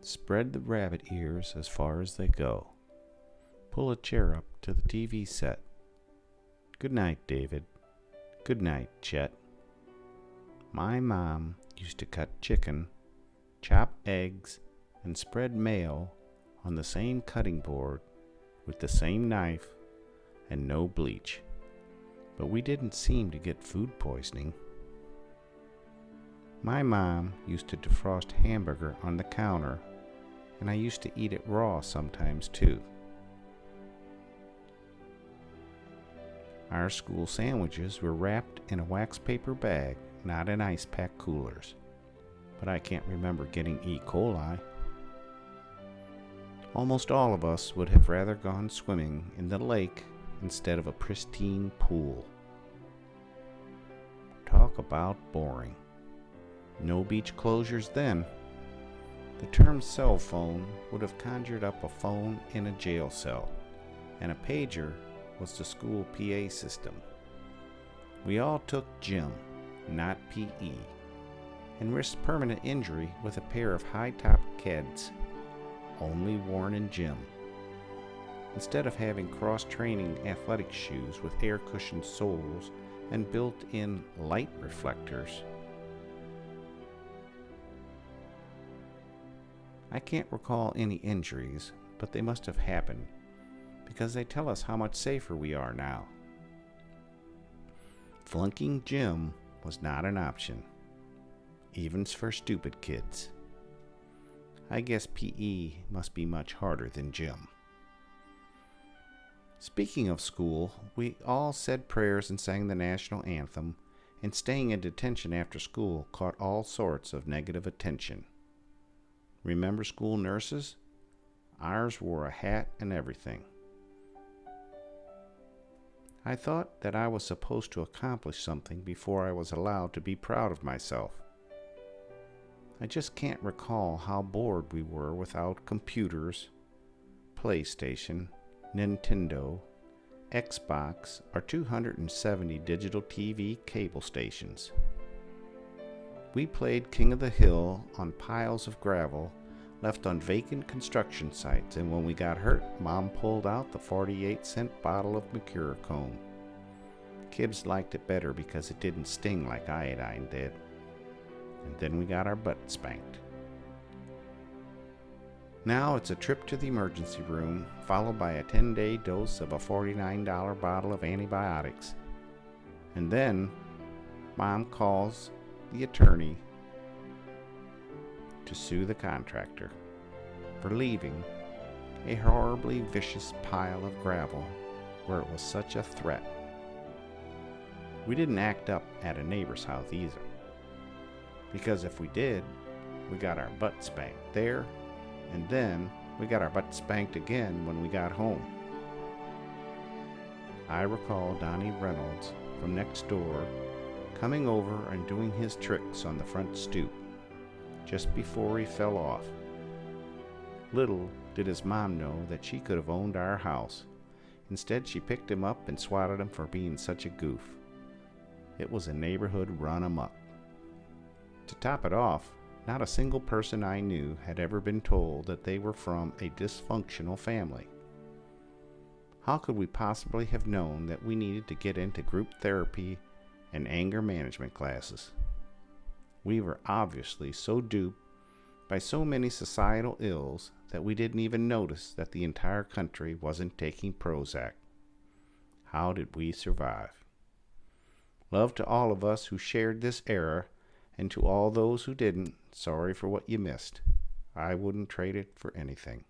Spread the rabbit ears as far as they go. Pull a chair up to the TV set. Good night, David. Good night, Chet. My mom used to cut chicken, chop eggs, and spread mayo on the same cutting board with the same knife and no bleach. But we didn't seem to get food poisoning. My mom used to defrost hamburger on the counter, and I used to eat it raw sometimes too. Our school sandwiches were wrapped in a wax paper bag, not in ice pack coolers. But I can't remember getting E. coli. Almost all of us would have rather gone swimming in the lake instead of a pristine pool. Talk about boring. No beach closures then. The term cell phone would have conjured up a phone in a jail cell, and a pager was the school PA system. We all took gym, not PE, and risked permanent injury with a pair of high-topped Keds, only worn in gym. Instead of having cross-training athletic shoes with air-cushioned soles and built-in light reflectors, I can't recall any injuries, but they must have happened, because they tell us how much safer we are now. Flunking gym was not an option, even for stupid kids. I guess PE must be much harder than gym. Speaking of school, we all said prayers and sang the national anthem, and staying in detention after school caught all sorts of negative attention. Remember school nurses? Ours wore a hat and everything. I thought that I was supposed to accomplish something before I was allowed to be proud of myself. I just can't recall how bored we were without computers, PlayStation, Nintendo, Xbox, or 270 digital TV cable stations. We played King of the Hill on piles of gravel left on vacant construction sites, and when we got hurt, Mom pulled out the 48-cent bottle of Mercurochrome. Kids liked it better because it didn't sting like iodine did. And then we got our butt spanked. Now it's a trip to the emergency room, followed by a 10-day dose of a $49 bottle of antibiotics. And then Mom calls the attorney to sue the contractor for leaving a horribly vicious pile of gravel where it was such a threat. We didn't act up at a neighbor's house either, because if we did, we got our butt spanked there, and then we got our butt spanked again when we got home. I recall Donnie Reynolds from next door coming over and doing his tricks on the front stoop just before he fell off. Little did his mom know that she could have owned our house. Instead, she picked him up and swatted him for being such a goof. It was a neighborhood run amok. To top it off, not a single person I knew had ever been told that they were from a dysfunctional family. How could we possibly have known that we needed to get into group therapy and anger management classes? We were obviously so duped by so many societal ills that we didn't even notice that the entire country wasn't taking Prozac. How did we survive? Love to all of us who shared this era, and to all those who didn't, sorry for what you missed. I wouldn't trade it for anything.